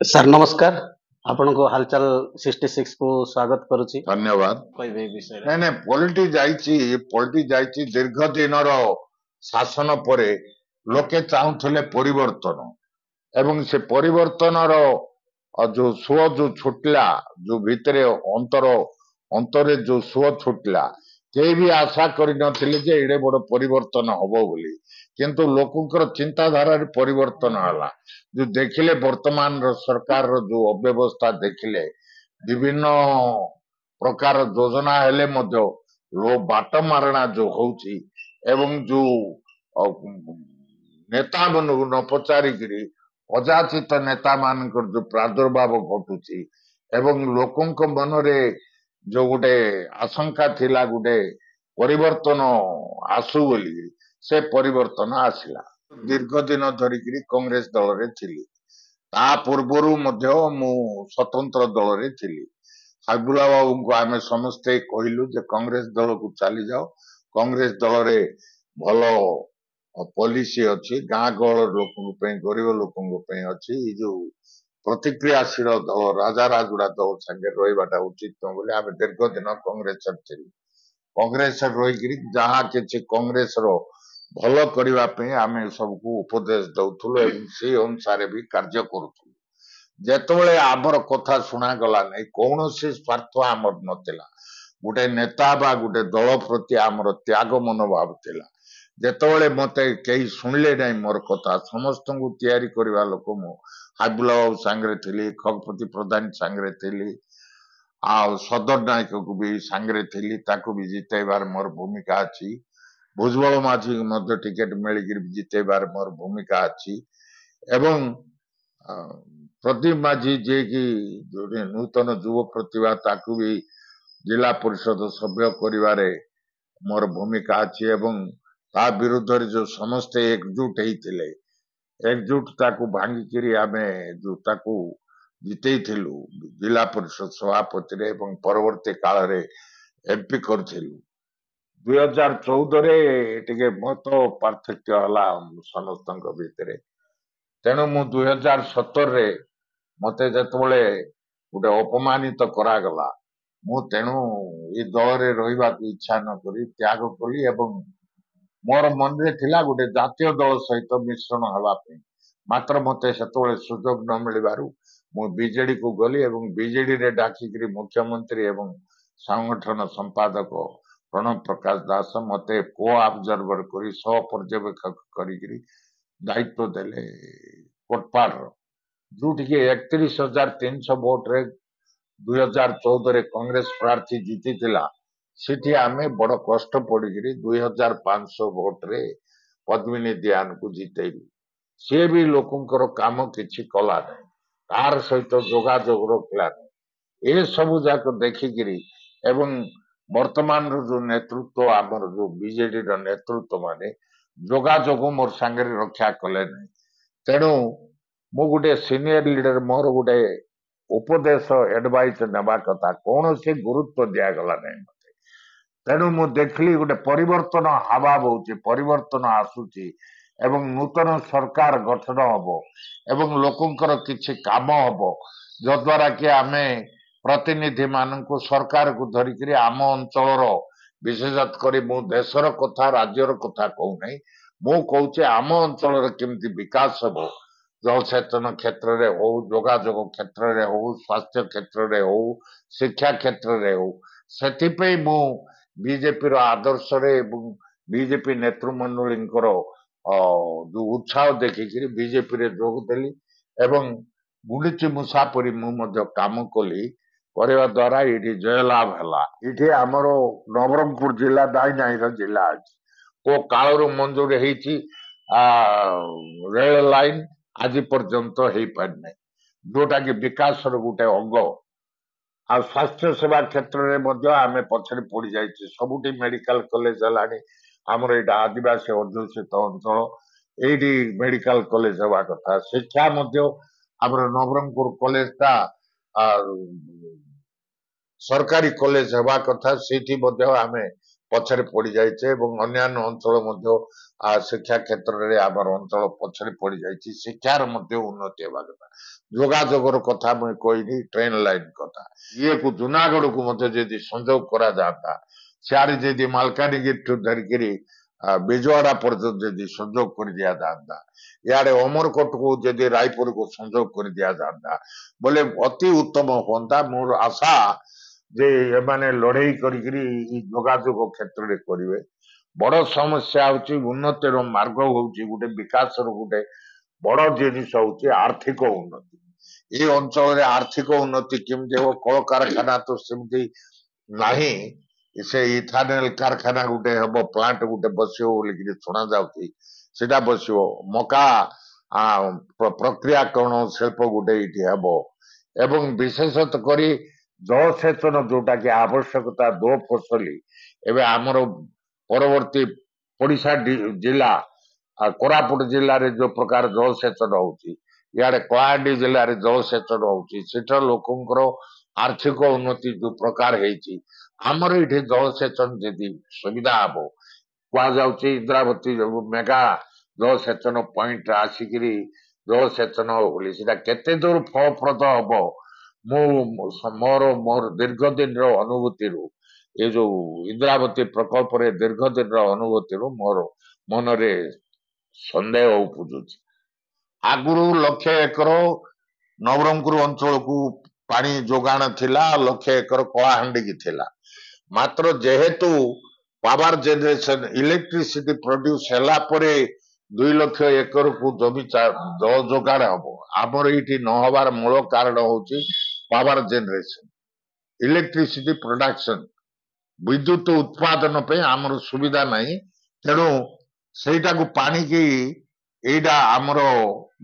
Sir नमस्कार आपण को हालचाल 66 को स्वागत करुची धन्यवाद। कहबे ए विषय नहीं नहीं पॉलिटिक्स जाइची दीर्घ दिन शासन परे लोके चाहूले परिवर्तन एवं से परिवर्तन जो सुओ जो छुटला जो भितरे अंतर अंतरे जो सुओ छुटला के भी आशा करि नथिले जे एडे बड़ परिवर्तन हबो बोली किंतु लोकंकर चिंताधारा परिवर्तन हला जो देखिले वर्तमान सरकार जो अव्यवस्था देखिले विभिन्न प्रकार योजना हेले मध्य लो बाट मारणा जो होउची एवं जो नेता मनकु न पचारिकिरी अजाचित नेता मानकर जो प्रादुर्भाव घटुची एवं लोकंक मनरे जो गोटे आशंका थिला गोटे परिवर्तन आसु बोली से परिवर्तन आसिला दीर्घ दिन धरिकिरी कांग्रेस दल रे थिली ता पूर्वरु मध्य मु स्वतंत्र दल रे थिली हाबुला बाबू को आमे समस्ते कहिलु जे कांग्रेस दल को चली जाओ कांग्रेस दल रे भलो पॉलिसी अच्छी गाँ गहल लोक गरीब लोक अच्छी जो प्रतिक्रियाशील दल राजा राजुड़ा दल संगे रहा उचित नुह बोले आम दीर्घ दिन कांग्रेस कांग्रेस रही जहाँ कि कांग्रेस भल करने आम सबको उपदेश दौलु से अनुसार भी कार्य करूँ जेतबले आमर कथा शुणागला नहीं कौन स्वार्थ आमर नथिला गोटे नेता बा गोटे दल प्रति आमर त्याग मनोभाव थिला जेतबले मते कई सुनले नहीं मोर कथा समस्त को तैयारी करवा लोक मु हाबुला बाबू सांगरे थिली खगपति प्रधान सांगरे थिली आ सदर नायक को भी सांगरे थिली ताको भी जितेबार मोर भूमिका अच्छी भुजबल माझी मध्य टिकेट मिलिक जितेबार मोर भूमिका अच्छी एवं प्रदीप माझी जे कि नूतन युव प्रतिभा ताकू भी जिला परिषद सभ्य करिवारे मोर भूमिका अच्छी एवं ता विरुद्ध जो समस्ते एकजुट होते एकजुट ताकू भांगिकी आमे जो ताकू जिते जिला परिषद सभापति रे एवं परवर्ती काल रे एमपी करूँ 2014 टे मत पार्थक्य हला समस्त भितर तेणु मु 2017 मते जतबले गोटे अपमानित करागला मु तेणु ये दल रे रहिबा इच्छा न करी त्याग कली एवं मोर मन रे थिला गोटे जातीय दल सहित मिश्रण हवा पे मात्र मते सेतबले सुजोग न मिलबारु मु बीजेडी को गली एवं बीजेडी रे डाकिकरी मुख्यमंत्री एवं संगठन संपादक प्रणव प्रकाश दास मते को ऑब्जर्वर करी सह पर्यवेक्षक करी दायित्व देले कोटपाड़ जोटि 31,300 वोट रे 2014 कांग्रेस प्रार्थी जीती थिला सिटी आमे बड़ कष्ट पड़ी 2,500 वोट रे पद्मिनी दियान को जीतेलु सी भी लोकंकर काम किछि कला नहीं तार सहित जोगाजोग रखला नहीं ए सब जाक देखिकी एवं वर्तमान जो नेतृत्व आमर जो बीजेडी नेतृत्व माने जोगाजोग मोर सांगे रक्षा कले नहीं तेणु मु गोटे सीनियर लीडर मोर गोटे उपदेश एडवाइस नेबा कथा कौन से गुरुत्व दिगला नहीं मत तेणु मु देखली गोटे परिवर्तन हावा बहुची परिवर्तन आसुची एवं नूतन सरकार गठन हबो एवं लोकंकर किछि काम हबो जद्वारा कि आमे प्रतिनिधि मानक सरकार को धरिकरी आम अंचल विशेषत करी मु देशर कथा राज्यर कथा कहू नहीं मु कहूचे आम अंचल केमती विकास हबो जलसेचन क्षेत्र रे हो जोगाजोग क्षेत्र रे हो स्वास्थ्य क्षेत्र रे हो शिक्षा क्षेत्र रे हो सेतिपई मु बीजेपी रो आदर्श रे बीजेपी नेतृमंडली जो उत्साह देखिकी बीजेपी रे जोग देली एवं गुंडीची मुसाफरी मु काम कली करवा द्वारा ये जयलाभ है ये आमर नवरंगपुर जिला दाई नाई जिला अच्छी को कालू मंजूर रेल लाइन आज पर्यंत हो पारि जोटा कि विकास गोटे अंग आ स्वास्थ्य सेवा क्षेत्र में आम पछरे पड़ जाइए सबुठी मेडिकल कॉलेज है आमर यहाँ आदिवासी अध्युषित अंचल ये मेडिकल कॉलेज हवा कथा शिक्षा आमर नवरंगपुर कॉलेजटा सरकारी कॉलेज हवा कथा से आमे ପଛରେ ପଡିଯାଇଛି ଏବଂ ଅନ୍ୟାନ୍ୟ ଅଞ୍ଚଳ ମଧ୍ୟ ଶିକ୍ଷା କ୍ଷେତ୍ରରେ ଆମର ଅଞ୍ଚଳ ପଛରେ ପଡିଯାଇଛି। ଶିକ୍ଷାର ମଧ୍ୟ ଉନ୍ନତି ହେବା କଥା। ଯୋଗାଯୋଗର କଥା ମୁଁ କହିନି, ଟ୍ରେନ ଲାଇନ କଥା ଇଏକୁ ଜୁନାଗଡକୁ ମଧ୍ୟ ଯଦି ସଂଯୋଗ କରାଯାଆନ୍ତା, ସିଆଡେ ଯଦି ମାଲକାନଗିରିଠୁ ଧରିକିରି ବିଜୱାଡା ପର୍ଯ୍ୟନ୍ତ ଯଦି ସଂଯୋଗ କରି ଦିଆଯାଆନ୍ତା, ଇଆଡେ ଅମରକୋଟକୁ ଯଦି ରାୟପୁରକୁ ସଂଯୋଗ କରି ଦିଆଯାଆନ୍ତା ବୋଲେ ଅତି ଉତ୍ତମ ହୁଅନ୍ତା। ମୋର ଆଶା ଯେ ଏମାନେ ଲଢେଇ କରିକିରି ଏଇ ଯୋଗାଯୋଗ କ୍ଷେତ୍ରରେ କରିବେ। ବଡ ସମସ୍ୟା ହଉଛି ଉନ୍ନତିର ମାର୍ଗ ହଉଛି ଗୋଟେ ବିକାଶର ଗୋଟେ ବଡ ଜିନିଷ ହଉଛି ଆର୍ଥିକ ଉନ୍ନତି। ଏ ଅଞ୍ଚଳରେ ଆର୍ଥିକ ଉନ୍ନତି କେମିତି ହେବ? କଳକାରଖାନା ତ ସେମିତି ନାହିଁ। ସେ ଇଥାନଲ କାରଖାନା ଗୋଟେ ହେବ, ପ୍ଲାଣ୍ଟ ଗୋଟେ ବସିବ ବୋଲିକିରି ଶୁଣା ଯାଉଛି, ସେଟା ବସିବ। ମକା ପ୍ରକ୍ରିୟାକରଣ ଶିଳ୍ପ ଗୋଟେ ଏଇଠି ହେବ ଏବଂ ବିଶେଷତଃ କରି ଜଳସେଚନ ଯୋଉଟା କି ଆବଶ୍ୟକତା ଦୋ ଫସଲି। ଏବେ ଆମର ପରବର୍ତ୍ତୀ ଓଡିଶା ଜିଲ୍ଲା କୋରାପୁଟ ଜିଲ୍ଲାରେ ଯୋଉ ପ୍ରକାର ଜଳସେଚନ ହଉଛି, ଇଆଡେ କଳାହାଣ୍ଡି ଜିଲ୍ଲାରେ ଜଳସେଚନ ହଉଛି, ସେଠାର ଲୋକଙ୍କର ଆର୍ଥିକ ଉନ୍ନତି ଯୋଉ ପ୍ରକାର ହେଇଛି, ଆମର ଏଇଠି ଜଳସେଚନ ଯଦି ସୁବିଧା ହବ, କୁହାଯାଉଛି ଇନ୍ଦ୍ରାବତୀ ମେଗା ଜଳସେଚନ ପଏଣ୍ଟ ଆସିକିରି ଜଳସେଚନ ହବ ବୋଲି, ସେଟା କେତେ ଦୂର ଫଳପ୍ରଦ ହବ? ମୋର ଦୀର୍ଘ ଦିନର ଅନୁଭୂତିରୁ, ଏ ଯୋଉ ଇନ୍ଦ୍ରାବତୀ ପ୍ରକଳ୍ପରେ ଦୀର୍ଘ ଦିନର ଅନୁଭୂତିରୁ ମୋର ମନରେ ସନ୍ଦେହ ଉପୁଜୁଛି। ଆଗରୁ 1,00,000 ଏକର ନବରଙ୍ଗପୁର ଅଞ୍ଚଳକୁ ପାଣି ଯୋଗାଣ ଥିଲା, 1,00,000 ଏକର କଳାହାଣ୍ଡିକି ଥିଲା। ମାତ୍ର ଯେହେତୁ ପାୱାର ଜେନେରେସନ ଇଲେକ୍ଟ୍ରିସିଟି ପ୍ରଡ୍ୟୁସ ହେଲା ପରେ 2,00,000 ଏକରକୁ ଜମି ଜଳ ଯୋଗାଣ ହବ। ଆମର ଏଇଠି ନ ହବାର ମୂଳ କାରଣ ହଉଛି ପାୱାର ଜେନେରେସନ, ଇଲେକ୍ଟ୍ରିସିଟି ପ୍ରଡକ୍ସନ, ବିଦ୍ୟୁତ ଉତ୍ପାଦନ ପାଇଁ ଆମର ସୁବିଧା ନାହିଁ। ତେଣୁ ସେଇଟାକୁ ପାଣିକି ଏଇଟା ଆମର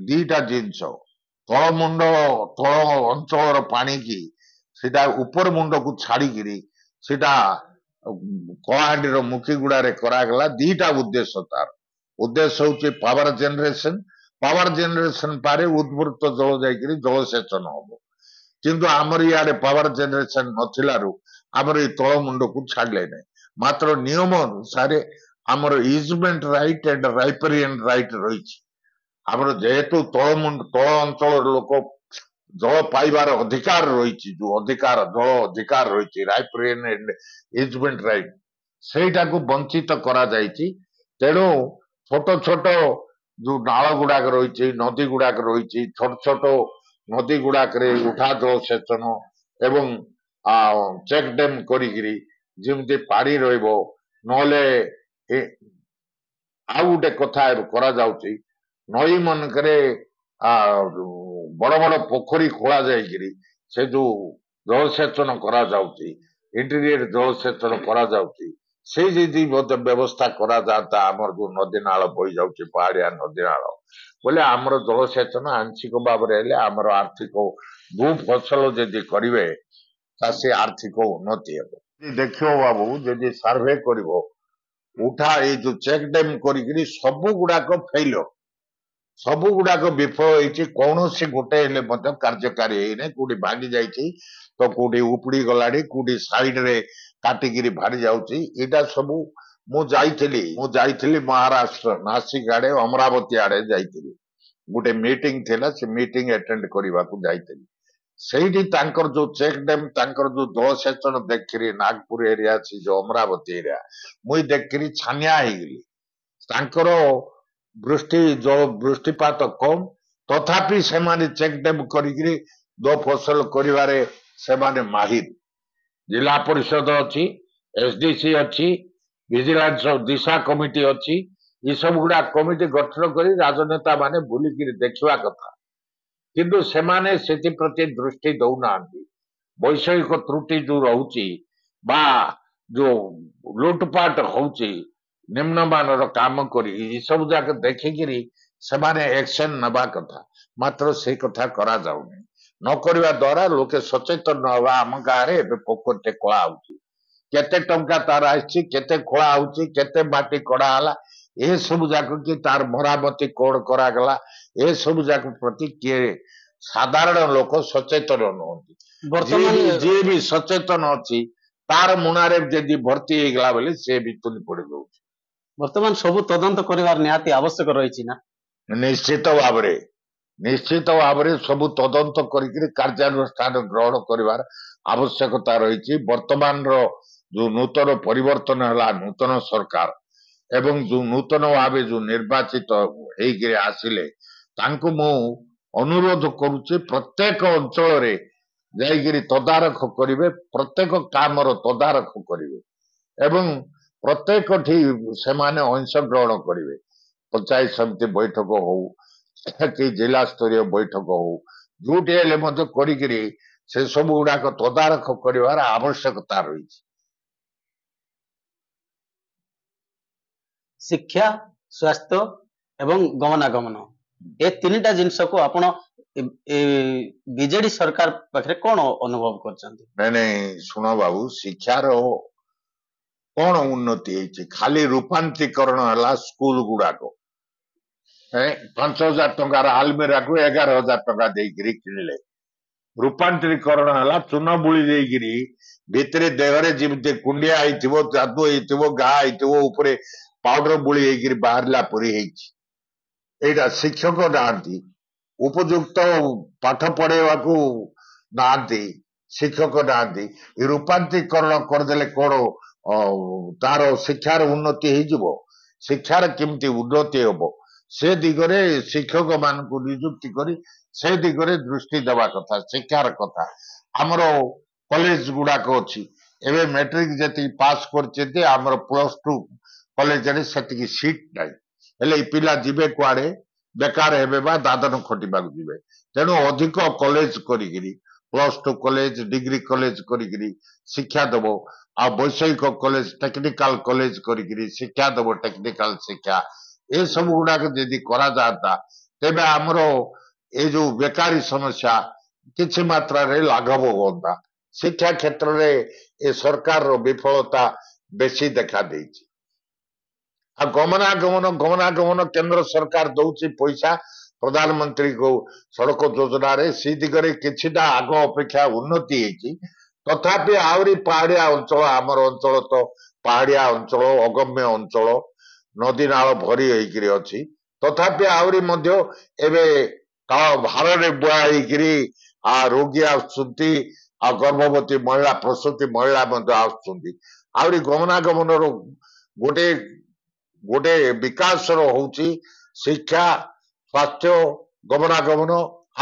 ଦିଟା ଜିନିଷ, ତଳମୁଣ୍ଡ ତଳ ଅଞ୍ଚଳର ପାଣିକି ସେଟା ଉପର ମୁଣ୍ଡକୁ ଛାଡିକିରି ସେଟା କଳାହାଣ୍ଡିର ମୁଖିଗୁଡାରେ କରାଗଲା। ଦିଟା ଉଦ୍ଦେଶ୍ୟ ତାର। ଉଦ୍ଦେଶ୍ୟ ହଉଛି ପାୱାର ଜେନେରେସନ, ପାୱାର ଜେନେରେସନ ପାରେ ଉଦ୍ବୃତ୍ତ ଜଳ ଯାଇକିରି ଜଳସେଚନ ହବ। କିନ୍ତୁ ଆମର ଇଆଡେ ପାୱାର ଜେନେରେସନ ନଥିଲାରୁ ଆମର ଏଇ ତଳ ମୁଣ୍ଡକୁ ଛାଡିଲେ ନାହିଁ। ମାତ୍ର ନିୟମ ଅନୁସାରେ ଆମର ଇଜମେଣ୍ଟ ରାଇଟ୍ ଆଣ୍ଡ ରାଇପେରିଆନ ରାଇଟ୍ ରହିଛି। ଆମର ଯେହେତୁ ତଳ ଅଞ୍ଚଳର ଲୋକ ଜଳ ପାଇବାର ଅଧିକାର ରହିଛି, ଯୋଉ ଅଧିକାର ଜଳ ଅଧିକାର ରହିଛି ରାଇପେରିଆନ ଆଣ୍ଡ ଇଜମେଣ୍ଟ ରାଇଟ୍, ସେଇଟାକୁ ବଞ୍ଚିତ କରାଯାଇଛି। ତେଣୁ ଛୋଟ ଛୋଟ ଯୋଉ ନାଳ ଗୁଡାକ ରହିଛି, ନଦୀ ଗୁଡାକ ରହିଛି, ଛୋଟ ଛୋଟ ନଦୀ ଗୁଡାକରେ ଉଠା ଜଳସେଚନ ଏବଂ ଚେକ୍ ଡ୍ୟାମ୍ କରିକିରି ଯେମିତି ପାଣି ରହିବ। ନହେଲେ ଆଉ ଗୋଟେ କଥା କରାଯାଉଛି, ନଈ ମାନଙ୍କରେ ବଡ ବଡ ପୋଖରୀ ଖୋଳା ଯାଇକିରି ସେ ଯୋଉ ଜଳସେଚନ କରାଯାଉଛି, ଇଣ୍ଟିରିୟର ଜଳସେଚନ କରାଯାଉଛି, ସେ ଯଦି ମଧ୍ୟ ବ୍ୟବସ୍ଥା କରାଯାଆନ୍ତା, ଆମର ଯୋଉ ନଦୀ ନାଳ ବହି ଯାଉଛି, ପାହାଡିଆ ନଦୀ ନାଳ ବୋଲେ ଆମର ଜଳସେଚନ ଆଂଶିକ ଭାବରେ ହେଲେ ଆମର ଆର୍ଥିକ ଭୂ ଫସଲ ଯଦି କରିବେ ଚାଷୀ ଆର୍ଥିକ ଉନ୍ନତି ହେବ। ଦେଖିବ ବାବୁ, ଯଦି ସର୍ଭେ କରିବ, ଉଠା ଏଇ ଯୋଉ ଚେକ୍ ଡ୍ୟାମ୍ କରିକିରି ସବୁ ଗୁଡାକ ଫେଲର, ସବୁ ଗୁଡାକ ବିଫଳ ହେଇଛି। କୌଣସି ଗୋଟେ ହେଲେ ମଧ୍ୟ କାର୍ଯ୍ୟକାରୀ ହେଇନାହିଁ। କୋଉଠି ଭାଙ୍ଗି ଯାଇଛି ତ କୋଉଠି ଉପୁଡି ଗଲାଣି, କୋଉଠି ସାଇଡରେ କାଟିକିରି ଭାରି ଯାଉଛି। ଏଇଟା ସବୁ ମୁଁ ଯାଇଥିଲି ମହାରାଷ୍ଟ୍ର ନାସିକ ଆଡେ, ଅମରାବତୀ ଆଡେ ଯାଇଥିଲି। ଗୋଟେ ମିଟିଂ ଥିଲା, ସେ ମିଟିଂ ଆଟେଣ୍ଡ କରିବାକୁ ଯାଇଥିଲି। ସେଇଠି ତାଙ୍କର ଯୋଉ ଚେକ୍ ଡ୍ୟାମ୍, ତାଙ୍କର ଯୋଉ ଜଳସେଚନ ଦେଖିକିରି ନାଗପୁର ଏରିଆ, ସେ ଯୋଉ ଅମରାବତୀ ଏରିଆ, ମୁଇଁ ଦେଖିକିରି ଛାନିଆ ହେଇଗଲି। ତାଙ୍କର ବୃଷ୍ଟିପାତ କମ୍, ତଥାପି ସେମାନେ ଚେକ୍ ଡ୍ୟାମ୍ କରିକିରି ଦୋ ଫସଲ କରିବାରେ ସେମାନେ ମାହିର। ଜିଲ୍ଲା ପରିଷଦ ଅଛି, ଏସଡିସି ଅଛି, ଭିଜିଲାନ୍ସ ଦିଶା କମିଟି ଅଛି। ଏସବୁ ଗୁଡା କମିଟି ଗଠନ କରି ରାଜନେତା ମାନେ ବୁଲିକିରି ଦେଖିବା କଥା, କିନ୍ତୁ ସେମାନେ ସେଥିପ୍ରତି ଦୃଷ୍ଟି ଦଉନାହାନ୍ତି। ବୈଷୟିକ ତ୍ରୁଟି ଯୋଉ ରହୁଛି ବା ଯୋଉ ଲୁଟପାଟ ହଉଛି, ନିମ୍ନମାନର କାମ କରି ଏସବୁ ଯାକ ଦେଖିକିରି ସେମାନେ ଏକ୍ସନ ନେବା କଥା, ମାତ୍ର ସେ କଥା କରାଯାଉନି। ନ କରିବା ଦ୍ୱାରା ଲୋକେ ସଚେତନ ହେବା। ଆମ ଗାଁରେ ଏବେ ପୋଖରୀଟେ ଖୋଳା ହଉଛି, କେତେ ଟଙ୍କା ତାର ଆସିଛି, କେତେ ଖୋଳା ହଉଛି, କେତେ ମାଟି କଢା ହେଲା, ଏସବୁ ଯାକ କି ତାର ମରାମତି କଣ କରାଗଲା, ଏସବୁ ଯାକ ପ୍ରତି କିଏ ସାଧାରଣ ଲୋକ ସଚେତନ ନୁହନ୍ତି। ଯିଏ ବି ସଚେତନ ଅଛି तार मुणारे जदि भर्ती ହେଇଗଲା ବେଲେ ସେ ବି ତୁନି ପଡି ଯାଉଛି। ବର୍ତ୍ତମାନ ସବୁ ତଦନ୍ତ କରିବାର ନିହାତି ଆବଶ୍ୟକ ରହିଛି ନା? ନିଶ୍ଚିତ ଭାବରେ ସବୁ ତଦନ୍ତ କରିକିରି କାର୍ଯ୍ୟାନୁଷ୍ଠାନ ଗ୍ରହଣ କରିବାର ଆବଶ୍ୟକତା ରହିଛି। ବର୍ତ୍ତମାନର ଯୋଉ ନୂତନ ପରିବର୍ତ୍ତନ ହେଲା, ନୂତନ ସରକାର ଏବଂ ଯୋଉ ନୂତନ ଭାବେ ଯୋଉ ନିର୍ବାଚିତ ହେଇକିରି ଆସିଲେ, ତାଙ୍କୁ ମୁଁ ଅନୁରୋଧ କରୁଛି ପ୍ରତ୍ୟେକ ଅଞ୍ଚଳରେ ଯାଇକିରି ତଦାରଖ କରିବେ, ପ୍ରତ୍ୟେକ କାମର ତଦାରଖ କରିବେ ଏବଂ ପ୍ରତ୍ୟେକଠି ସେମାନେ ଅଂଶଗ୍ରହଣ କରିବେ। ପଞ୍ଚାୟତ ସମିତି ବୈଠକ ହଉ କି ଜିଲ୍ଲା ସ୍ତରୀୟ ବୈଠକ ହଉ, ଯୋଉଠି ହେଲେ ମଧ୍ୟ କରିକିରି ସେ ସବୁ ଗୁଡାକ ତଦାରଖ କରିବାର ଆବଶ୍ୟକତା ରହିଛି। ଶିକ୍ଷା, ସ୍ୱାସ୍ଥ୍ୟ ଏବଂ ଗମନାଗମନ ଏ ତିନିଟା ଜିନିଷକୁ ଆପଣ ବିଜେଡି ସରକାର ପାଖରେ କଣ ଅନୁଭବ କରିଛନ୍ତି? ନାଇଁ ଶୁଣ ବାବୁ, ଶିକ୍ଷାର କଣ ଉନ୍ନତି ହେଇଛି? ଖାଲି ରୂପାନ୍ତରୀକରଣ ହେଲା ସ୍କୁଲ ଗୁଡାକ। 5,000 ଟଙ୍କାର ଆଲମିରାକୁ 11,000 ଟଙ୍କା ଦେଇକିରି କିଣିଲେ। ରୂପାନ୍ତରୀକରଣ ହେଲା ଚୂନ ବୁଳି ଦେଇକିରି ଭିତରେ ଦେହରେ ଯେମିତି କୁଣ୍ଡିଆ ହେଇଥିବ, ଯାଦୁ ହେଇଥିବ, ଘା ହେଇଥିବ, ଉପରେ ପାଉଡର ବୁଳି ହେଇକିରି ବାହାରିଲା ପରି ହେଇଛି। ଏଇଟା ଶିକ୍ଷକ ନାହାନ୍ତି, ଉପଯୁକ୍ତ ପାଠ ପଢେଇବାକୁ ନାହାନ୍ତି, ଶିକ୍ଷକ ନାହାନ୍ତି। ଏ ରୂପାନ୍ତରୀକରଣ କରିଦେଲେ କଣ ତାର ଶିକ୍ଷାର ଉନ୍ନତି ହେଇଯିବ? ଶିକ୍ଷାର କେମିତି ଉନ୍ନତି ହବ ସେ ଦିଗରେ ଶିକ୍ଷକ ମାନଙ୍କୁ ନିଯୁକ୍ତି କରି ସେ ଦିଗରେ ଦୃଷ୍ଟି ଦେବା କଥା। ଶିକ୍ଷାର କଥା ଆମର କଲେଜ ଗୁଡାକ ଅଛି। ଏବେ ମେଟ୍ରିକ ଯେତିକି ପାସ୍ କରିଛନ୍ତି, ଆମର +2 କଲେଜରେ ସେତିକି ସିଟ୍ ନାହିଁ। ହେଲେ ଏ ପିଲା ଯିବେ କୁଆଡେ? ବେକାର ହେବେ ବା ଦାଦନ ଖଟିବାକୁ ଯିବେ। ତେଣୁ ଅଧିକ କଲେଜ କରିକିରି +2 କଲେଜ, ଡିଗ୍ରୀ କଲେଜ କରିକିରି ଶିକ୍ଷା ଦବ, ଆଉ ବୈଷୟିକ କଲେଜ, ଟେକ୍ନିକାଲ କଲେଜ କରିକିରି ଶିକ୍ଷା ଦବ, ଟେକ୍ନିକାଲ ଶିକ୍ଷା ଏସବୁ ଗୁଡାକ ଯଦି କରାଯାଆନ୍ତା, ତେବେ ଆମର ଏ ଯୋଉ ବେକାରୀ ସମସ୍ୟା କିଛି ମାତ୍ରାରେ ଲାଘବ ହୁଅନ୍ତା। ଶିକ୍ଷା କ୍ଷେତ୍ରରେ ଏ ସରକାରର ବିଫଳତା ବେଶୀ ଦେଖା ଦେଇଛି। ଆଉ ଗମନାଗମନ କେନ୍ଦ୍ର ସରକାର ଦଉଛି ପଇସା ପ୍ରଧାନମନ୍ତ୍ରୀଙ୍କୁ ସଡ଼କ ଯୋଜନାରେ, ସେ ଦିଗରେ କିଛିଟା ଆଗ ଅପେକ୍ଷା ଉନ୍ନତି ହେଇଛି। ତଥାପି ଆହୁରି ପାହାଡିଆ ଅଞ୍ଚଳ, ଆମର ଅଞ୍ଚଳ ତ ପାହାଡିଆ ଅଞ୍ଚଳ, ଅଗମ୍ୟ ଅଞ୍ଚଳ, ନଦୀ ନାଳ ଭରି ହେଇକିରି ଅଛି। ତଥାପି ଆହୁରି ମଧ୍ୟ ଏବେ ଭାରରେ ବୁହା ହେଇକିରି ରୋଗୀ ଆସୁଛନ୍ତି, ଆଉ ଗର୍ଭବତୀ ମହିଳା, ପ୍ରସୂତି ମହିଳା ମଧ୍ୟ ଆସୁଛନ୍ତି। ଆହୁରି ଗମନାଗମନର ଗୋଟେ ବିକାଶର ହଉଛି ଶିକ୍ଷା, ସ୍ୱାସ୍ଥ୍ୟ, ଗମନାଗମନ,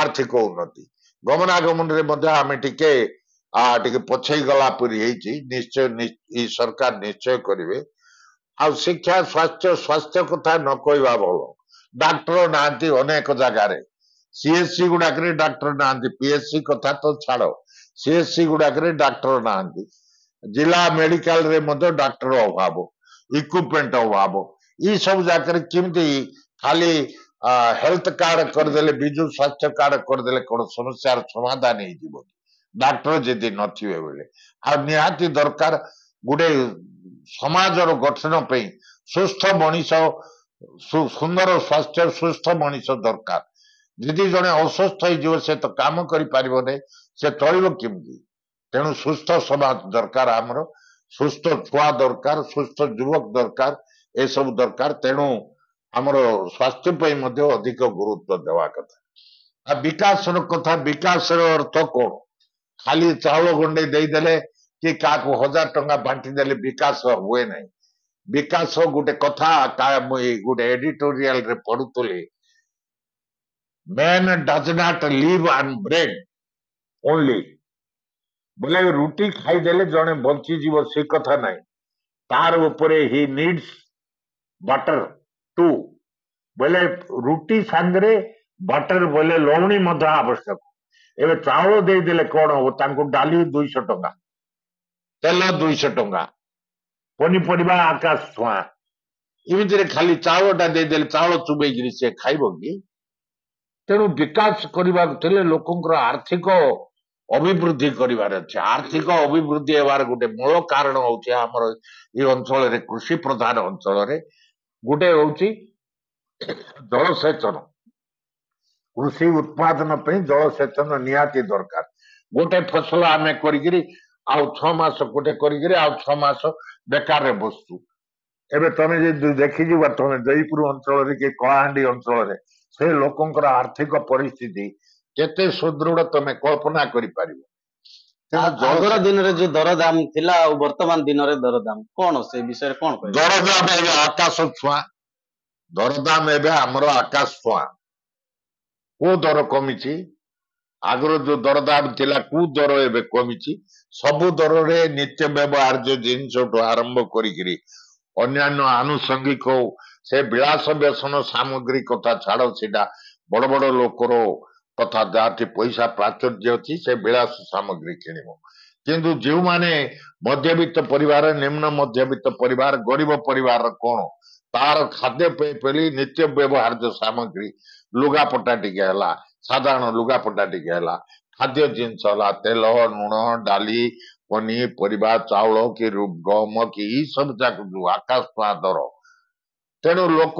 ଆର୍ଥିକ ଉନ୍ନତି। ଗମନାଗମନରେ ମଧ୍ୟ ଆମେ ଟିକେ ପଛେଇ ଗଲା ପରି ହେଇଛି। ନିଶ୍ଚୟ ଏଇ ସରକାର ନିଶ୍ଚୟ କରିବେ। ଆଉ ଶିକ୍ଷା, ସ୍ୱାସ୍ଥ୍ୟ କଥା ନ କହିବା ଭଲ। ଡାକ୍ତର ନାହାନ୍ତି ଅନେକ ଜାଗାରେ, CSC ଗୁଡାକରେ ଡାକ୍ତର ନାହାନ୍ତି। PSC କଥା ତ ଛାଡ, CSC ଗୁଡାକରେ ଡାକ୍ତର ନାହାନ୍ତି। ଜିଲ୍ଲା ମେଡିକାଲରେ ମଧ୍ୟ ଡାକ୍ତର ଅଭାବ, ଇକ୍ୟୁପମେଣ୍ଟ ଅଭାବ। ଏଇ ସବୁ ଜାଗାରେ କେମିତି ଖାଲି ହେଲ୍ଥ କାର୍ଡ କରିଦେଲେ, ବିଜୁ ସ୍ୱାସ୍ଥ୍ୟ କାର୍ଡ କରିଦେଲେ କଣ ସମସ୍ୟାର ସମାଧାନ ହେଇଯିବ? ଡାକ୍ତର ଯଦି ନଥିବେ ବୋଲେ, ଆଉ ନିହାତି ଦରକାର ଗୋଟେ ସମାଜର ଗଠନ ପାଇଁ ସୁସ୍ଥ ମଣିଷ, ସୁନ୍ଦର ସ୍ୱାସ୍ଥ୍ୟ, ସୁସ୍ଥ ମଣିଷ ଦରକାର। ଯଦି ଜଣେ ଅସୁସ୍ଥ ହେଇଯିବ, ସେ ତ କାମ କରିପାରିବ ନାହିଁ, ସେ ଚଳିବ କେମିତି? ତେଣୁ ସୁସ୍ଥ ସମାଜ ଦରକାର, ଆମର ସୁସ୍ଥ ଛୁଆ ଦରକାର, ସୁସ୍ଥ ଯୁବକ ଦରକାର, ଏସବୁ ଦରକାର। ତେଣୁ ଆମର ସ୍ୱାସ୍ଥ୍ୟ ପାଇଁ ମଧ୍ୟ ଅଧିକ ଗୁରୁତ୍ୱ ଦେବା କଥା। ଆଉ ବିକାଶର କଥା, ବିକାଶର ଅର୍ଥ କଣ? ଖାଲି ଚାଉଳ ଗଣ୍ଡେ ଦେଇଦେଲେ କି କାହାକୁ 1,000 ଟଙ୍କା ବାଣ୍ଟି ଦେଲେ ବିକାଶ ହୁଏ ନାହିଁ। ବିକାଶ ଗୋଟେ କଥା, ଗୋଟେ ଏଡିଟୋରିଆଲ ରେ ପଢୁଥିଲି, Man does not live on bread only। ବୋଲେ ରୁଟି ଖାଇଦେଲେ ଜଣେ ବଞ୍ଚିଯିବ ସେ କଥା ନାହିଁ। ତାର ଉପରେ he needs butter too। ବୋଲେ ରୁଟି ସାଙ୍ଗରେ ବଟର ବୋଲେ ଲହୁଣୀ ମଧ୍ୟ ଆବଶ୍ୟକ। ଏବେ ଚାଉଳ ଦେଇଦେଲେ କଣ ହବ? ତାଙ୍କୁ ଡାଲି 200 ଟଙ୍କା, ତେଲ 200 ଟଙ୍କା, ପନିପରିବା ଆକାଶ ଛୁଆଁ। ଏମିତିରେ ଖାଲି ଚାଉଳଟା ଦେଇଦେଲେ ଚାଉଳ ଚୁବେଇକିରି ସେ ଖାଇବ କି? ତେଣୁ ବିକାଶ କରିବାକୁ ଥିଲେ ଲୋକଙ୍କର ଆର୍ଥିକ ଅଭିବୃଦ୍ଧି କରିବାର ଅଛି। ଆର୍ଥିକ ଅଭିବୃଦ୍ଧି ହେବାର ଗୋଟେ ମୂଳ କାରଣ ହଉଛି ଆମର ଏ ଅଞ୍ଚଳରେ, କୃଷି ପ୍ରଧାନ ଅଞ୍ଚଳରେ ଗୋଟେ ହଉଛି ଜଳସେଚନ। କୃଷି ଉତ୍ପାଦନ ପାଇଁ ଜଳସେଚନ ନିହାତି ଦରକାର। ଗୋଟେ ଫସଲ ଆମେ କରିକିରି ଆଉ 6 ମାସ ଗୋଟେ କରିକିରି ଆଉ 6 ମାସ ବେକାରରେ ବସଛୁ। ଏବେ ତମେ ଯଦି ଦେଖିଯିବ ତମେ ଜୟପୁର ଅଞ୍ଚଳରେ କି କଳାହାଣ୍ଡି ଅଞ୍ଚଳରେ ସେ ଲୋକଙ୍କର ଆର୍ଥିକ ପରିସ୍ଥିତି କେତେ ସୁଦୃଢ ତମେ କଳ୍ପନା କରିପାରିବ। ତେଣୁ ଆଗର ଦିନରେ ଯୋଉ ଦରଦାମ ଥିଲା ଆଉ ବର୍ତ୍ତମାନ ଦିନରେ ଦରଦାମ କଣ, ସେ ବିଷୟରେ କଣ କହିବେ? ଦରଦାମ ଏବେ ଆକାଶ ଛୁଆଁ। ଦରଦାମ ଏବେ ଆମର ଆକାଶ ଛୁଆଁ। କୋଉ ଦର କମିଛି? ଆଗରୁ ଯୋଉ ଦରଦାମ ଥିଲା କୋଉ ଦର ଏବେ କମିଛି? ସବୁ ଦରରେ ନିତ୍ୟ ବ୍ୟବହାର୍ଯ୍ୟ ଜିନିଷଠୁ ଆରମ୍ଭ କରିକିରି ଅନ୍ୟାନ୍ୟ ଆନୁଷଙ୍ଗିକ ସେ ବିଳାସ ବ୍ୟସନ ସାମଗ୍ରୀ କଥା ଛାଡ, ସେଟା ବଡ ବଡ ଲୋକର କଥା, ଯାହାଠି ପଇସା ପ୍ରାଚୁର୍ଯ୍ୟ ଅଛି ସେ ବିଳାସ ସାମଗ୍ରୀ କିଣିବ। କିନ୍ତୁ ଯେଉଁମାନେ ମଧ୍ୟବିତ୍ତ ପରିବାର, ନିମ୍ନ ମଧ୍ୟବିତ୍ତ ପରିବାର, ଗରିବ ପରିବାରର କଣ, ତାର ଖାଦ୍ୟପେୟ ପରି ନିତ୍ୟ ବ୍ୟବହାର୍ଯ୍ୟ ସାମଗ୍ରୀ, ଲୁଗାପଟା ଟିକେ ହେଲା, ସାଧାରଣ ଲୁଗାପଟା ଟିକେ ହେଲା, ଖାଦ୍ୟ ଜିନିଷ ହେଲା, ତେଲ, ଲୁଣ, ଡାଲି, ପନିପରିବା, ଚାଉଳ କି ଗହମ କି ଏଇ ସବୁ ଯାକ ଯୋଉ ଆକାଶ ଛୁଆଁ ଦର, ତେଣୁ ଲୋକ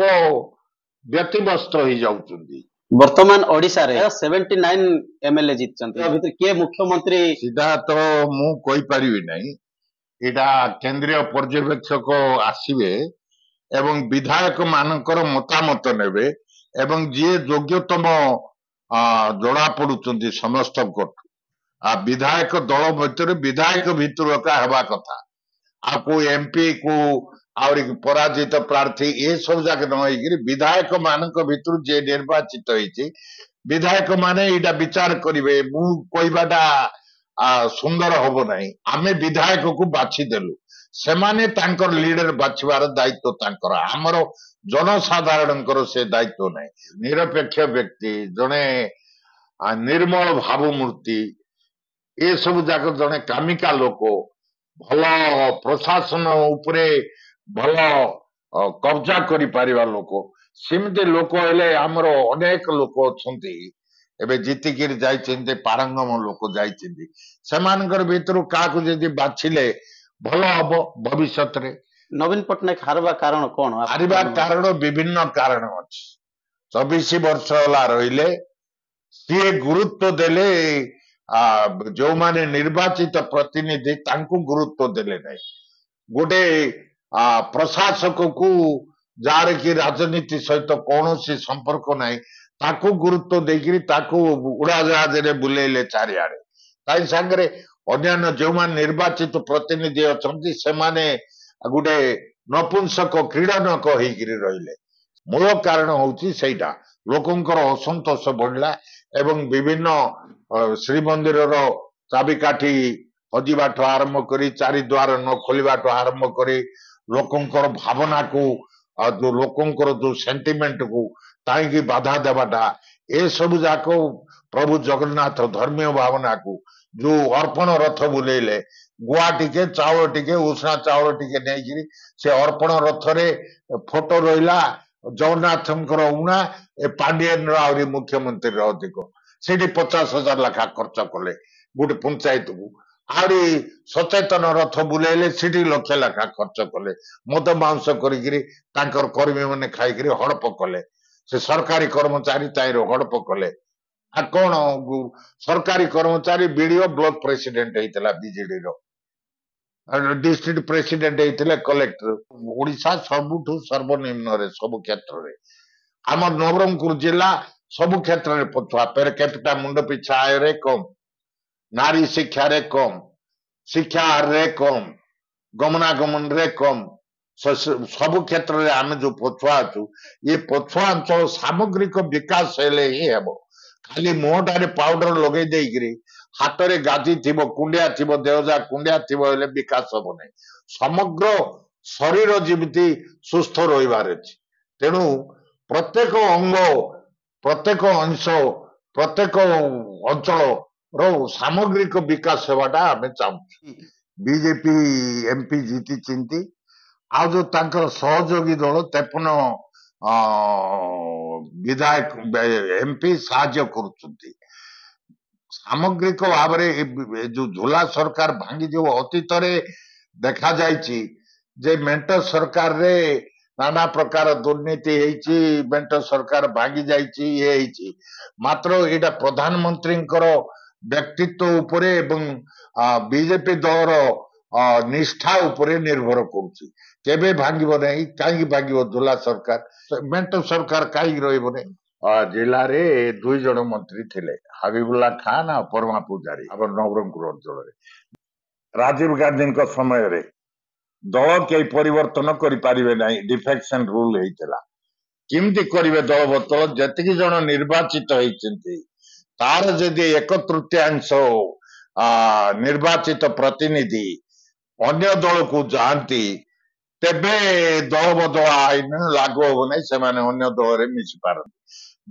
ବ୍ୟତିବ୍ୟସ୍ତ ହେଇଯାଉଛନ୍ତି। ବର୍ତ୍ତମାନ ଓଡିଶାରେ 79 MLA ଜିତିଛନ୍ତି, ତା ଭିତରେ କିଏ ମୁଖ୍ୟମନ୍ତ୍ରୀ? ସିଧା ତ ମୁଁ କହିପାରିବି ନାହିଁ। ଏଇଟା କେନ୍ଦ୍ରୀୟ ପର୍ଯ୍ୟବେକ୍ଷକ ଆସିବେ ଏବଂ ବିଧାୟକ ମାନଙ୍କର ମତାମତ ନେବେ ଏବଂ ଯିଏ ଯୋଗ୍ୟତମ ଜଣା ପଡୁଛନ୍ତି ସମସ୍ତଙ୍କଠୁ, ବିଧାୟକ ଦଳ ଭିତରେ ବିଧାୟକ ଭିତରୁ ଏକା ହେବା କଥା। ଆଉ କୋଉ MP କୋଉ ଆହୁରି ପରାଜିତ ପ୍ରାର୍ଥୀ ଏସବୁ ଯାକ ନ ହେଇକିରି ବିଧାୟକ ମାନଙ୍କ ଭିତରୁ ଯିଏ ନିର୍ବାଚିତ ହେଇଛି, ବିଧାୟକ ମାନେ ଏଇଟା ବିଚାର କରିବେ। ମୁଁ କହିବାଟା ସୁନ୍ଦର ହବ ନାହିଁ। ଆମେ ବିଧାୟକକୁ ବାଛିଦେଲୁ, ସେମାନେ ତାଙ୍କର ଲିଡର ବାଛିବାର ଦାୟିତ୍ୱ ତାଙ୍କର, ଆମର ଜନସାଧାରଣଙ୍କର ସେ ଦାୟିତ୍ୱ ନାହିଁ। ନିରପେକ୍ଷ ବ୍ୟକ୍ତି, ଜଣେ ନିର୍ମଳ ଭାବମୂର୍ତ୍ତି, ଏସବୁ ଯାକ ଜଣେ କାମିକା ଲୋକ, ଭଲ ପ୍ରଶାସନ ଉପରେ ଭଲ କବ୍ଜା କରିପାରିବା ଲୋକ, ସେମିତି ଲୋକ ହେଲେ ଆମର ଅନେକ ଲୋକ ଅଛନ୍ତି ଏବେ ଜିତିକିରି ଯାଇଛନ୍ତି, ପାରଙ୍ଗମ ଲୋକ ଯାଇଛନ୍ତି। ସେମାନଙ୍କର ଭିତରୁ କାହାକୁ ଯଦି ବାଛିଲେ ଭଲ ହବ ଭବିଷ୍ୟତରେ। ନବୀନ ପଟ୍ଟନାୟକ ହାରବା କାରଣ କଣ? ହାରିବା କାରଣ ବିଭିନ୍ନ କାରଣ ଅଛି। 24 ବର୍ଷ ହେଲା ରହିଲେ, ସିଏ ଗୁରୁତ୍ୱ ଦେଲେ ଯୋଉମାନେ ନିର୍ବାଚିତ ପ୍ରତିନିଧି ତାଙ୍କୁ ଗୁରୁତ୍ୱ ଦେଲେ ନାହିଁ। ଗୋଟେ ପ୍ରଶାସକକୁ ଯାହାର କି ରାଜନୀତି ସହିତ କୌଣସି ସମ୍ପର୍କ ନାହିଁ, ତାକୁ ଗୁରୁତ୍ୱ ଦେଇକିରି ତାକୁ ଉଡାଜାହାଜରେ ବୁଲେଇଲେ ଚାରିଆଡେ। ତାଇ ସାଙ୍ଗରେ ଅନ୍ୟାନ୍ୟ ଯୋଉମାନେ ନିର୍ବାଚିତ ପ୍ରତିନିଧି ଅଛନ୍ତି ସେମାନେ ଗୋଟେ ନପୁଂସକ କ୍ରୀଡ଼ନକ ହେଇକିରି ରହିଲେ। ମୂଳ କାରଣ ହଉଛି ସେଇଟା। ଲୋକଙ୍କର ଅସନ୍ତୋଷ ବଢିଲା ଏବଂ ବିଭିନ୍ନ ଶ୍ରୀମନ୍ଦିରର ଚାବିକାଠି ହଜିବାଠୁ ଆରମ୍ଭ କରି, ଚାରିଦ୍ୱାର ନ ଖୋଲିବାଠୁ ଆରମ୍ଭ କରି, ଲୋକଙ୍କର ଭାବନାକୁ ଯୋଉ ଲୋକଙ୍କର ଯୋଉ ସେଣ୍ଟିମେଣ୍ଟକୁ କାହିଁକି ବାଧା ଦେବାଟା, ଏସବୁ ଯାକ ପ୍ରଭୁ ଜଗନ୍ନାଥ ଧର୍ମୀୟ ଭାବନାକୁ ଯୋଉ ଅର୍ପଣ ରଥ ବୁଲେଇଲେ, ଗୁଆ ଟିକେ, ଚାଉଳ ଟିକେ, ଉଷୁନା ଚାଉଳ ଟିକେ ନେଇକିରି ସେ ଅର୍ପଣ ରଥରେ ଫଟୋ ରହିଲା ଜଗନ୍ନାଥଙ୍କର ଉଣା, ଏ ପାଣ୍ଡିଆନର ଆହୁରି ମୁଖ୍ୟମନ୍ତ୍ରୀର ଅଧିକ। ସେଠି 50,000 ଲେଖା ଖର୍ଚ୍ଚ କଲେ ଗୋଟେ ପଞ୍ଚାୟତକୁ। ଆହୁରି ସଚେତନ ରଥ ବୁଲେଇଲେ, ସେଠି ଲକ୍ଷ ଲେଖା ଖର୍ଚ୍ଚ କଲେ। ମଦ ମାଂସ କରିକିରି ତାଙ୍କର କର୍ମୀ ମାନେ ଖାଇକିରି ହଡପ କଲେ। ସେ ସରକାରୀ କର୍ମଚାରୀ ତାଇର ହଡପ କଲେ। ଆଉ କଣ, ସରକାରୀ କର୍ମଚାରୀ ବିଡିଓ ବ୍ଲକ ପ୍ରେସିଡେଣ୍ଟ ହେଇଥିଲା ବିଜେଡିର, ଡିଷ୍ଟ୍ରିକ୍ଟ ପ୍ରେସିଡେଣ୍ଟ ହେଇଥିଲେ କଲେକ୍ଟର। ଓଡିଶା ସବୁଠୁ ସର୍ବନିମ୍ନରେ ସବୁ କ୍ଷେତ୍ରରେ। ଆମର ନବରଙ୍ଗପୁର ଜିଲ୍ଲା ସବୁ କ୍ଷେତ୍ରରେ ପଛୁଆ, ପେର କ୍ୟାପିଟା ମୁଣ୍ଡ ପିଛା ଆୟରେ କମ, ନାରୀ ଶିକ୍ଷାରେ କମ, ଶିକ୍ଷା ହାରରେ କମ, ଗମନାଗମନରେ କମ, ସବୁ କ୍ଷେତ୍ରରେ ଆମେ ଯୋଉ ପଛୁଆ ଅଛୁ, ଏ ପଛୁଆ ଅଞ୍ଚଳ ସାମଗ୍ରିକ ବିକାଶ ହେଲେ ହିଁ ହେବ। ଖାଲି ମୁହଁଟାରେ ପାଉଡର ଲଗେଇ ଦେଇକିରି ହାତରେ ଗାଦି ଥିବ, କୁଣ୍ଡିଆ ଥିବ, ଦେହଜା କୁଣ୍ଡିଆ ଥିବ ହେଲେ ବିକାଶ ହବ ନାହିଁ। ସମଗ୍ର ଶରୀର ଯେମିତି ସୁସ୍ଥ ରହିବାର ଅଛି। ତେଣୁ ପ୍ରତ୍ୟେକ ଅଙ୍ଗ, ପ୍ରତ୍ୟେକ ଅଂଶ, ପ୍ରତ୍ୟେକ ଅଞ୍ଚଳର ସାମଗ୍ରିକ ବିକାଶ ହେବାଟା ଆମେ ଚାହୁଁଛୁ। ବିଜେପି MP ଜିତିଛନ୍ତି, ଆଉ ଯୋଉ ତାଙ୍କର ସହଯୋଗୀ ଦଳ 53 ବିଧାୟକ MP ସାହାଯ୍ୟ କରୁଛନ୍ତି। ସାମଗ୍ରିକ ଭାବରେ ଯୋଉ ଝୋଲା ସରକାର ଭାଙ୍ଗି, ଯୋଉ ଅତୀତରେ ଦେଖାଯାଇଛି ଯେ ମେଣ୍ଟ ସରକାରରେ ନାନା ପ୍ରକାର ଦୁର୍ନୀତି ହେଇଛି, ମେଣ୍ଟ ସରକାର ଭାଙ୍ଗି ଯାଇଛି, ଇଏ ହେଇଛି। ମାତ୍ର ଏଇଟା ପ୍ରଧାନମନ୍ତ୍ରୀଙ୍କର ବ୍ୟକ୍ତିତ୍ୱ ଉପରେ ଏବଂ ବିଜେପି ଦଳର ନିଷ୍ଠା ଉପରେ ନିର୍ଭର କରୁଛି। କେବେ ଭାଙ୍ଗିବ ନାହିଁ। କାହିଁକି ଭାଙ୍ଗିବ? ଝୁଲା ସରକାର, ମେଣ୍ଟ ସରକାର କାହିଁକି ରହିବ ନାହିଁ? ଜିଲ୍ଲାରେ 2 ଜଣ ମନ୍ତ୍ରୀ ଥିଲେ, ହାବିବୁଲ୍ଲା ଖାନ୍ ଆଉ ପରମା ପୂଜାରୀ ଆମର ନବରଙ୍ଗପୁର ଅଞ୍ଚଳରେ। ରାଜୀବ ଗାନ୍ଧୀଙ୍କ ସମୟରେ ଦଳ କେହି ପରିବର୍ତ୍ତନ କରିପାରିବେ ନାହିଁ, ଡିଫେକ୍ସନ ରୁଲ ହେଇଥିଲା। କେମିତି କରିବେ ଦଳ ବଦଳ? ଯେତିକି ଜଣ ନିର୍ବାଚିତ ହେଇଛନ୍ତି ତାର ଯଦି 1/3 ନିର୍ବାଚିତ ପ୍ରତିନିଧି ଅନ୍ୟ ଦଳକୁ ଯାଆନ୍ତି ତେବେ ଦଳ ବଦଳ ଆଇନ ଲାଗୁ ହବ ନାହିଁ, ସେମାନେ ଅନ୍ୟ ଦଳରେ ମିଶି ପାରନ୍ତି।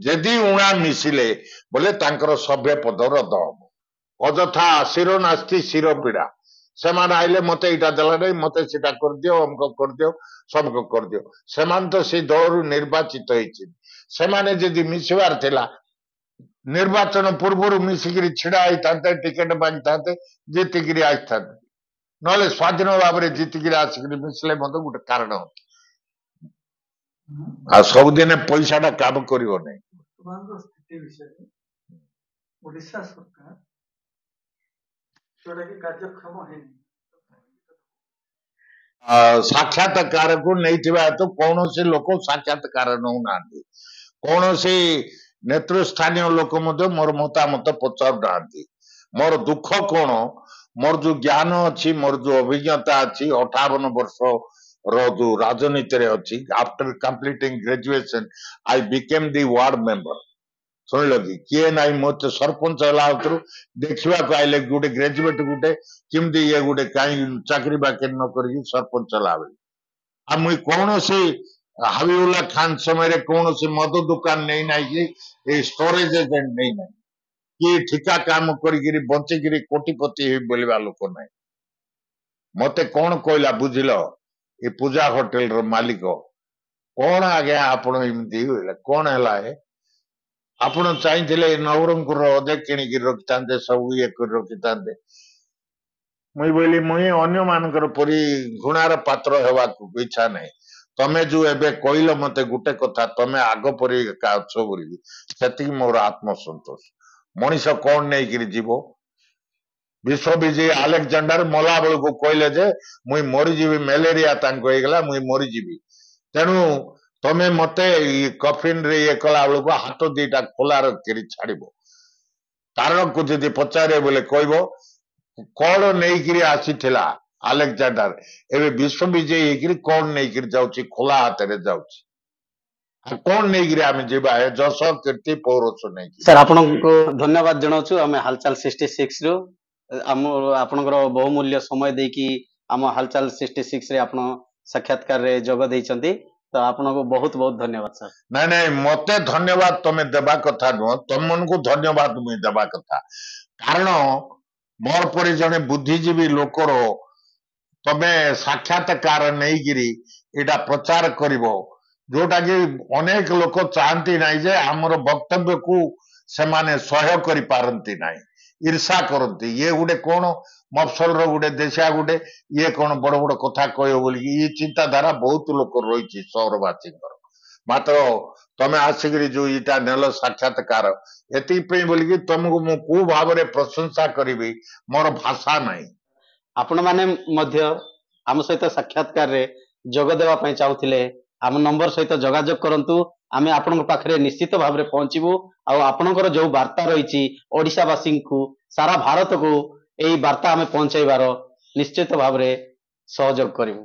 ଯଦି ଉଣା ମିଶିଲେ ବୋଲେ ତାଙ୍କର ସଭ୍ୟ ପଦ ରଦ୍ଦ ହବ। ଅଯଥା ଶିର ନାସ୍ତି ଶିର ପୀଡା। ସେମାନେ ଆଇଲେ ମତେ ଏଇଟା ଦେଲା ନାହିଁ, ମତେ ସେଟା କରିଦିଅ, ଅମକ କରିଦିଅ, ସମକ କରିଦିଅ। ସେମାନେ ତ ସେଇ ଦଳରୁ ନିର୍ବାଚିତ ହେଇଛନ୍ତି। ସେମାନେ ଯଦି ମିଶିବାର ଥିଲା ନିର୍ବାଚନ ପୂର୍ବରୁ ମିଶିକିରି ଛିଡା ହେଇଥାନ୍ତେ, ଟିକେଟ ମାଗିଥାନ୍ତେ, ଜିତିକିରି ଆସିଥାନ୍ତେ। ନହେଲେ ସ୍ୱାଧୀନ ଭାବରେ ଜିତିକିରି ଆସିକିରି ମିଶିଲେ ମଧ୍ୟ ଗୋଟେ କାରଣ ଅଛି। ଆଉ ସବୁଦିନେ ପଇସାଟା କାମ କରିବ ନାହିଁ। ବର୍ତ୍ତମାନର ସ୍ଥିତି ବିଷୟରେ ଓଡ଼ିଶା ସରକାର ଯୋଉଟାକି କାର୍ଯ୍ୟକ୍ଷମ ହେଇନି, ସାକ୍ଷାତକାରକୁ ନେଇଥିବା ହେତୁ କୌଣସି ଲୋକ ସାକ୍ଷାତକାର ନେଉନାହାନ୍ତି। କୌଣସି ନେତୃସ୍ଥାନୀୟ ଲୋକ ମଧ୍ୟ ମୋର ମତାମତ ପଚାରୁନାହାନ୍ତି। ମୋର ଦୁଃଖ କଣ? ମୋର ଯୋଉ ଜ୍ଞାନ ଅଛି, ମୋର ଯୋଉ ଅଭିଜ୍ଞତା ଅଛି, 58 ବର୍ଷ ଯୋଉ ରାଜନୀତିରେ ଅଛି, after completing graduation I became the ward member. ଶୁଣିଲ କି? କିଏ ନାହିଁ ମତେ ସରପଞ୍ଚ ହେଲା ଭିତରୁ ଦେଖିବାକୁ ଆଇଲେ ଗୋଟେ ଗ୍ରାଜୁଏଟ ଗୋଟେ କେମିତି ଇଏ ଗୋଟେ କାହିଁ ଚାକିରି ବାକିରି ନ କରିକି ସରପଞ୍ଚ ହେଲା ବେଳେ। ଆଉ ମୁଇଁ କୌଣସି ହାବିବୁଲ୍ଲା ଖାନ୍ ସମୟରେ କୌଣସି ମଦ ଦୋକାନ ନେଇନାହିଁ କି ଏଇ ଷ୍ଟୋରେଜ ଏଜେଣ୍ଟ ନେଇନାହିଁ କି ଠିକା କାମ କରିକିରି ବଞ୍ଚିକିରି କୋଟିପତି ହେଇ ବୋଲିବା ଲୋକ ନାହିଁ। ମତେ କଣ କହିଲା ବୁଝିଲ? ଏ ପୂଜା ହୋଟେଲର ମାଲିକ କଣ ଆଜ୍ଞା ଆପଣ ଏମିତି କଣ ହେଲା? ଆପଣ ଚାହିଁଥିଲେ ନବରଙ୍ଗପୁରର ଅଧେ କିଣିକି ରଖିଥାନ୍ତେ, ସବୁ ଇଏ କରି ରଖିଥାନ୍ତେ। ମୁଇଁ ବୋଇଲି ମୁଇଁ ଅନ୍ୟମାନଙ୍କର ପରି ଘୃଣାର ପାତ୍ର ହେବାକୁ ଇଚ୍ଛା ନାହିଁ। ତମେ ଯୋଉ ଏବେ କହିଲ ମତେ ଗୋଟେ କଥା, ତମେ ଆଗ ପରି ଏକା ଅଛ ବୋଲି, ସେତିକି ମୋର ଆତ୍ମସନ୍ତୋଷ। ମଣିଷ କଣ ନେଇକିରି ଯିବ? ବିଶ୍ୱବିଜୟୀ ଆଲେକଜାଣ୍ଡାର ମଲା ବେଳକୁ କହିଲେ ଯେ ମୁଇଁ ମରିଯିବି, ମ୍ୟାଲେରିଆ ତାଙ୍କୁ ହେଇଗଲା, ମୁଇଁ ମରିଯିବି। ତେଣୁ ତମେ ମତେ କଫିନରେ ଇଏ କଲା ବେଳକୁ ହାତ ଦିଟା ଖୋଲା ରଖିକିରି ଛାଡିବ। କାରଣକୁ ଯଦି ପଚାରେ ବୋଲେ କହିବ କଣ ନେଇକିରି ଆସିଥିଲା ଆଲେକଜାଣ୍ଡାର, ଏବେ ବିଶ୍ୱବିଜୟୀ ହେଇକିରି କଣ ନେଇକିରି ଯାଉଛି? ଖୋଲା ହାତରେ ଯାଉଛି। ଆଉ କଣ ନେଇକିରି ଆମେ ଯିବା? ଯଶ କୀର୍ତ୍ତି ପୌରଷ ନେଇକି। ସାର୍ ଆପଣଙ୍କୁ ଧନ୍ୟବାଦ ଜଣାଉଛୁ ଆମେ ହାଲଚାଲ 66 ରୁ ଆପଣଙ୍କର ବହୁମୂଲ୍ୟ ସମୟ ଦେଇକି ଆମ ହାଲଚାଲ 66 ରେ ଆପଣ ସାକ୍ଷାତକାରରେ ଯୋଗ ଦେଇଛନ୍ତି, ତ ଆପଣଙ୍କୁ ବହୁତ ବହୁତ ଧନ୍ୟବାଦ ସାର୍। ନାଇଁ ନାଇଁ, ମତେ ଧନ୍ୟବାଦ ତମେ ଦେବା କଥା ନୁହଁ, ତମମାନଙ୍କୁ ଧନ୍ୟବାଦ ମୁଇଁ ଦେବା କଥା। କାରଣ ମୋର ପରି ଜଣେ ବୁଦ୍ଧିଜୀବୀ ଲୋକର ତମେ ସାକ୍ଷାତକାର ନେଇକିରି ଏଇଟା ପ୍ରଚାର କରିବ, ଯୋଉଟା କି ଅନେକ ଲୋକ ଚାହାନ୍ତି ନାହିଁ ଯେ ଆମର ବକ୍ତବ୍ୟକୁ ସେମାନେ ସହ୍ୟ କରିପାରନ୍ତି ନାହିଁ, ଈର୍ଷା କରନ୍ତି। ଇଏ ଗୋଟେ କଣ ମଫସଲର ଗୋଟେ ଦେଶିଆ ଗୋଟେ ଇଏ କଣ ବଡ ବଡ କଥା କହିବ ବୋଲିକି ଇଏ ଚିନ୍ତାଧାରା ବହୁତ ଲୋକ ରହିଛି ସହରବାସୀଙ୍କର। ମାତ୍ର ତମେ ଆସିକିରି ଯୋଉ ଏଇଟା ନେଲ ସାକ୍ଷାତକାର, ଏଥିପାଇଁ ବୋଲିକି ତମକୁ ମୁଁ କୋଉ ଭାବରେ ପ୍ରଶଂସା କରିବି ମୋର ଭାଷା ନାହିଁ। ଆପଣମାନେ ମଧ୍ୟ ଆମ ସହିତ ସାକ୍ଷାତକାରରେ ଯୋଗ ଦେବା ପାଇଁ ଚାହୁଁଥିଲେ ଆମ ନମ୍ବର ସହିତ ଯୋଗାଯୋଗ କରନ୍ତୁ। ଆମେ ଆପଣଙ୍କ ପାଖରେ ନିଶ୍ଚିତ ଭାବରେ ପହଞ୍ଚିବୁ ଆଉ ଆପଣଙ୍କର ଯୋଉ ବାର୍ତ୍ତା ରହିଛି ଓଡ଼ିଶାବାସୀଙ୍କୁ, ସାରା ଭାରତକୁ ଏଇ ବାର୍ତ୍ତା ଆମେ ପହଞ୍ଚାଇବାର ନିଶ୍ଚିତ ଭାବରେ ସହଯୋଗ କରିବୁ।